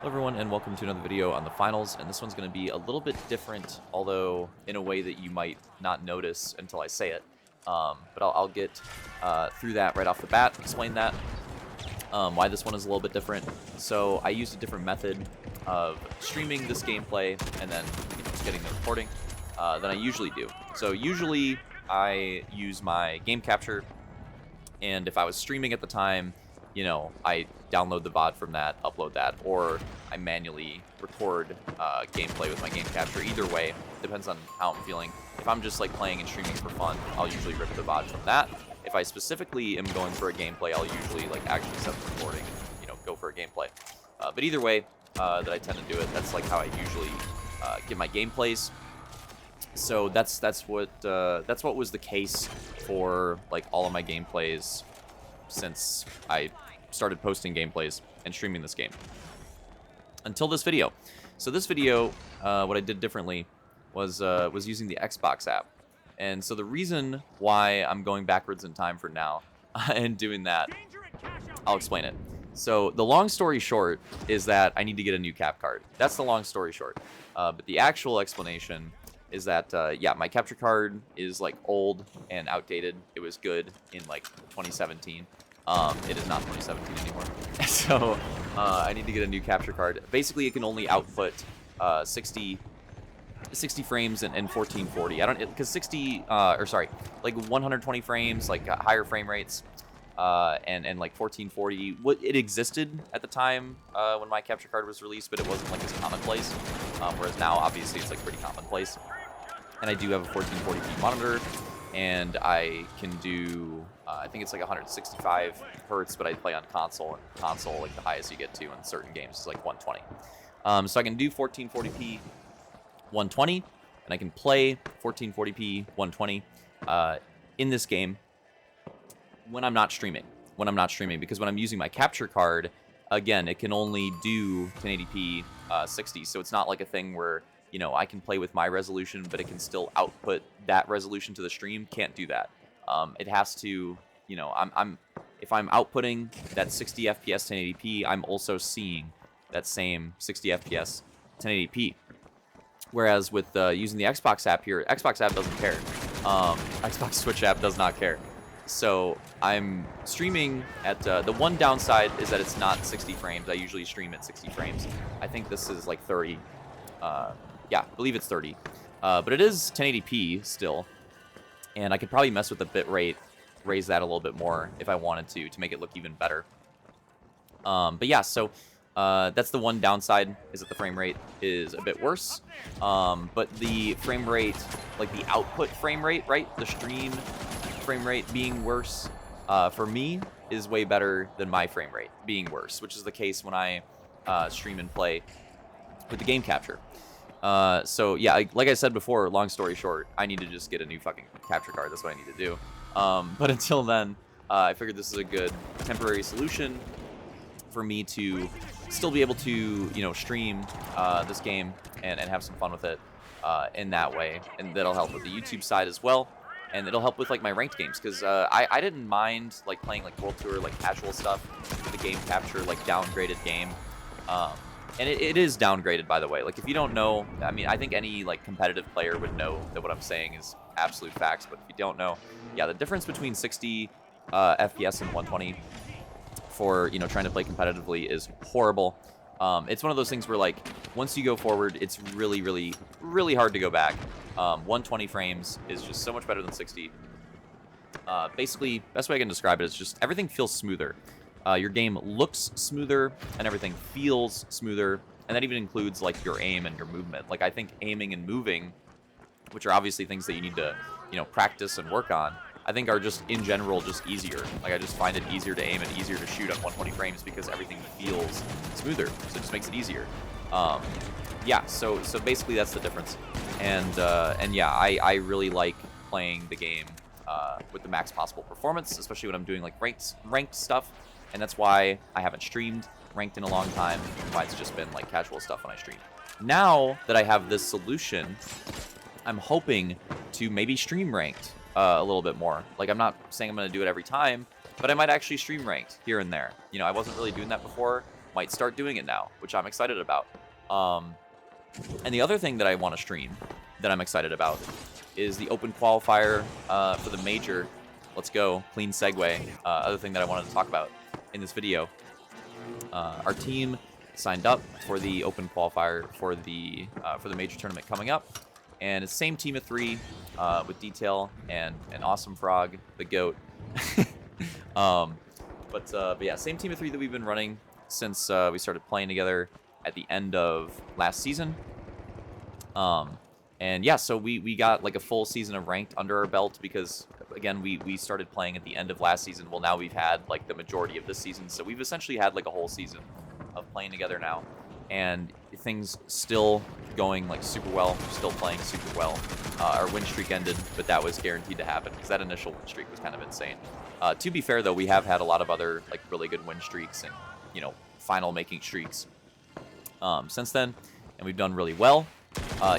Hello everyone and welcome to another video on the finals, and this one's going to be a little bit different, although in a way that you might not notice until I say it. But I'll get through that right off the bat, explain that, why this one is a little bit different. So I used a different method of streaming this gameplay and then just getting the recording than I usually do. So usually I use my game capture, and if I was streaming at the time, I download the VOD from that, upload that, or I manually record gameplay with my game capture. Either way, depends on how I'm feeling. If I'm just like playing and streaming for fun, I'll usually rip the VOD from that. If I specifically am going for a gameplay, I'll usually like actually set the recording and go for a gameplay. But either way that I tend to do it, that's like how I usually get my gameplays. So that's what was the case for like all of my gameplays since I started posting gameplays and streaming this game until this video. So this video, what I did differently was using the Xbox app. And so the reason why I'm going backwards in time for now and doing that, I'll explain it. So the long story short is that I need to get a new cap card. That's the long story short. But the actual explanation is that, yeah, my capture card is like old and outdated. It was good in like 2017. It is not 2017 anymore. So I need to get a new capture card. Basically, it can only output 60 frames and 1440. I don't, because 120 frames, like higher frame rates, and like 1440. It existed at the time when my capture card was released, but it wasn't like as commonplace. Whereas now, obviously, it's like pretty commonplace. And I do have a 1440p monitor, and I can do, I think it's like 165 hertz, but I play on console, and console, like the highest you get to in certain games is like 120. So I can do 1440p 120, and I can play 1440p 120 in this game when I'm not streaming. Because when I'm using my capture card, again, it can only do 1080p 60, so it's not like a thing where I can play with my resolution, but it can still output that resolution to the stream. Can't do that. It has to, if I'm outputting that 60 FPS 1080p, I'm also seeing that same 60 FPS 1080p. Whereas with using the Xbox app here, Xbox app doesn't care. Xbox Switch app does not care. So I'm streaming at, the one downside is that it's not 60 frames. I usually stream at 60 frames. I think this is like 30. Yeah, I believe it's 30. But it is 1080p still. And I could probably mess with the bit rate, raise that a little bit more if I wanted to make it look even better. But yeah, so that's the one downside, is that the frame rate is a bit worse. But the frame rate, like the output frame rate, right? The stream frame rate being worse, for me, is way better than my frame rate being worse, which is the case when I stream and play with the game capture. So yeah, like I said before, long story short, I need to just get a new fucking capture card. That's what I need to do. But until then, I figured this is a good temporary solution for me to still be able to, stream this game and have some fun with it in that way. And that'll help with the YouTube side as well. And it'll help with like my ranked games, because I didn't mind like playing like World Tour, like casual stuff with the game capture, like downgraded game. And it is downgraded, by the way. Like, if you don't know, I mean, I think any like competitive player would know that what I'm saying is absolute facts. But if you don't know, yeah, the difference between 60 FPS and 120 for trying to play competitively is horrible. It's one of those things where like once you go forward, it's really, really, really hard to go back. 120 frames is just so much better than 60. Basically, best way I can describe it is just everything feels smoother. Your game looks smoother and everything feels smoother, and that even includes like your aim and your movement. Like, I think aiming and moving, which are obviously things that you need to practice and work on, I think are just in general just easier. Like, I just find it easier to aim and easier to shoot on 120 frames because everything feels smoother, so it just makes it easier. Yeah, so basically that's the difference. And yeah, I really like playing the game with the max possible performance, especially when I'm doing like ranked stuff. And that's why I haven't streamed ranked in a long time, why it's just been like casual stuff when I stream. Now that I have this solution, I'm hoping to maybe stream ranked a little bit more. Like, I'm not saying I'm going to do it every time, but I might actually stream ranked here and there. I wasn't really doing that before might start doing it now, which I'm excited about. And the other thing that I want to stream that I'm excited about is the open qualifier for the major. Let's go. Clean segue. Other thing that I wanted to talk about in this video. Our team signed up for the open qualifier for the major tournament coming up. And it's the same team of 3 with Detail and Awesome Frog, the GOAT. But yeah, same team of 3 that we've been running since we started playing together at the end of last season. And yeah, so we got like a full season of ranked under our belt because, again, we started playing at the end of last season. Well, now we've had like the majority of this season. So we've essentially had like a whole season of playing together now. And things still going like super well, still playing super well. Our win streak ended, but that was guaranteed to happen because that initial win streak was kind of insane. To be fair, though, we have had a lot of other like really good win streaks and, you know, final making streaks since then, and we've done really well.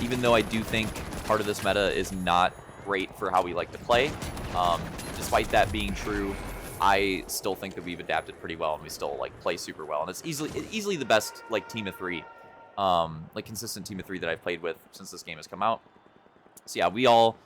Even though I do think part of this meta is not great for how we like to play, despite that being true, I still think that we've adapted pretty well and we still like play super well. And it's easily the best like team of 3, like consistent team of 3 that I've played with since this game has come out. So yeah, we all,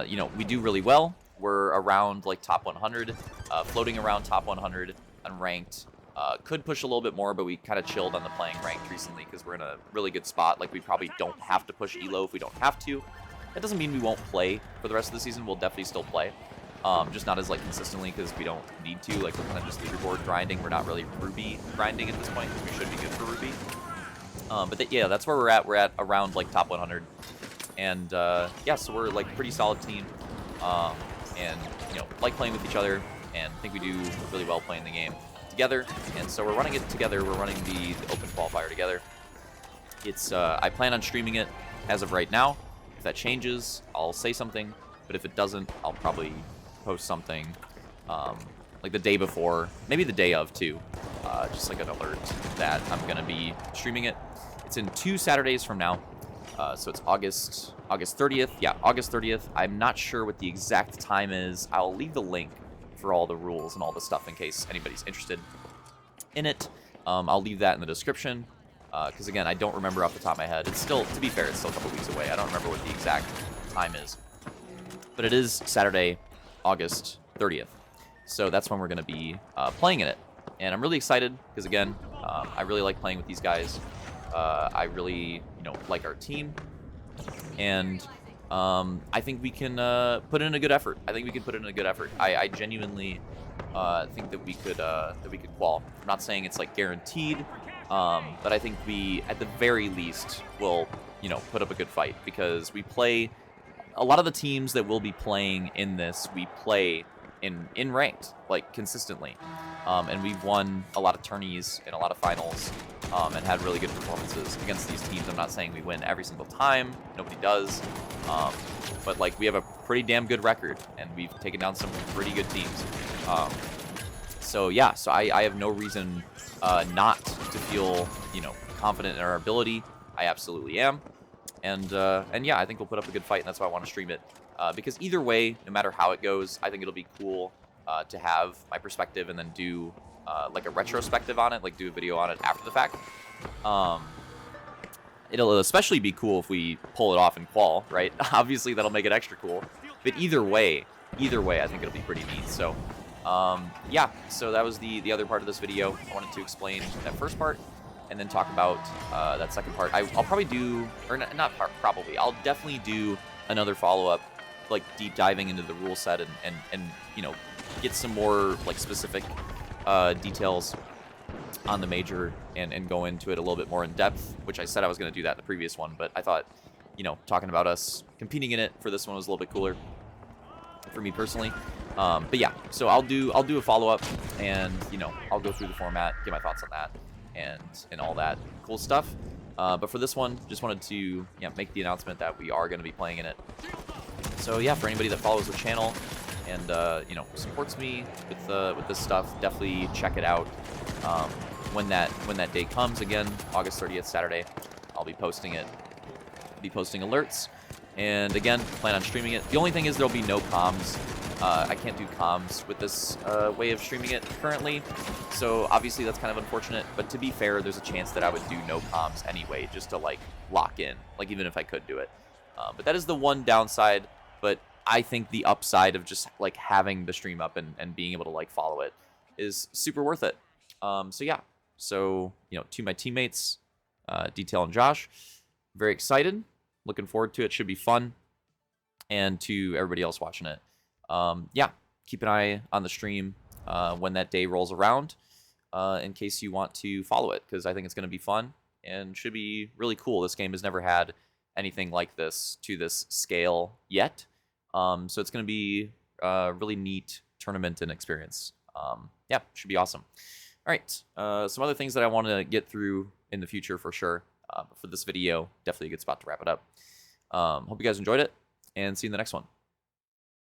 you know, we do really well. We're around like top 100, floating around top 100 unranked. Could push a little bit more, but we kind of chilled on the playing ranked recently because we're in a really good spot. Like, we probably don't have to push ELO if we don't have to. That doesn't mean we won't play for the rest of the season. We'll definitely still play. Just not as, like, consistently because we don't need to. Like, we're kind of just leaderboard grinding. We're not really Ruby grinding at this point because we should be good for Ruby. But yeah, that's where we're at. We're at around, like, top 100. And, yeah, so we're, like, pretty solid team. And, you know, like playing with each other and think we do really well playing the game together. And so we're running it together. We're running the open qualifier together. It's I plan on streaming it as of right now. If that changes, I'll say something, but if it doesn't, I'll probably post something like the day before, maybe the day of too, just like an alert that I'm gonna be streaming it. It's in 2 Saturdays from now, so it's August 30th. Yeah, August 30th. I'm not sure what the exact time is. I'll leave the link for all the rules and all the stuff in case anybody's interested in it. I'll leave that in the description because, again, I don't remember off the top of my head. It's still, to be fair, it's still a couple weeks away. I don't remember what the exact time is. But it is Saturday, August 30th. So that's when we're going to be playing in it. And I'm really excited because, again, I really like playing with these guys. I really, like our team. And I think we can put in a good effort. I genuinely think that we could qual. I'm not saying it's like guaranteed, but I think we, at the very least, will put up a good fight because we play a lot of the teams that will be playing in this. We play in ranked, like, consistently, and we've won a lot of tourneys and a lot of finals. And had really good performances against these teams. I'm not saying we win every single time. Nobody does. But, like, we have a pretty damn good record, and we've taken down some pretty good teams. So, yeah, so I have no reason not to feel, confident in our ability. I absolutely am. And yeah, I think we'll put up a good fight, and that's why I want to stream it. Because either way, no matter how it goes, I think it'll be cool to have my perspective and then do like a retrospective on it, like do a video on it after the fact. It'll especially be cool if we pull it off in qual, right? Obviously, that'll make it extra cool. But either way, I think it'll be pretty neat. So, yeah. So that was the other part of this video. I wanted to explain that first part and then talk about that second part. I'll probably do, or not probably, I'll definitely do another follow-up, like deep diving into the rule set and get some more like specific details on the major and go into it a little bit more in depth, which I said I was going to do that in the previous one, but I thought, talking about us competing in it for this one was a little bit cooler for me personally. But yeah, so I'll do a follow-up and, I'll go through the format, get my thoughts on that and all that cool stuff. But for this one, just wanted to make the announcement that we are going to be playing in it. So yeah, for anybody that follows the channel and supports me with this stuff, definitely check it out. When that day comes, again, August 30th, Saturday, I'll be posting it. Be posting alerts, and again, plan on streaming it. The only thing is there'll be no comms I can't do comms with this way of streaming it currently, so obviously that's kind of unfortunate. But to be fair, there's a chance that I would do no comms anyway, just to like lock in, like even if I could do it. But that is the one downside. But I think the upside of just like having the stream up and being able to like follow it is super worth it. So yeah, so to my teammates, Detail and Josh, very excited, looking forward to it. Should be fun, and to everybody else watching it. Yeah, keep an eye on the stream when that day rolls around in case you want to follow it, because I think it's going to be fun and should be really cool. This game has never had anything like this to this scale yet, so it's going to be a really neat tournament and experience. Yeah, should be awesome. All right, some other things that I want to get through in the future for sure. But for this video, definitely a good spot to wrap it up. Hope you guys enjoyed it, and see you in the next one.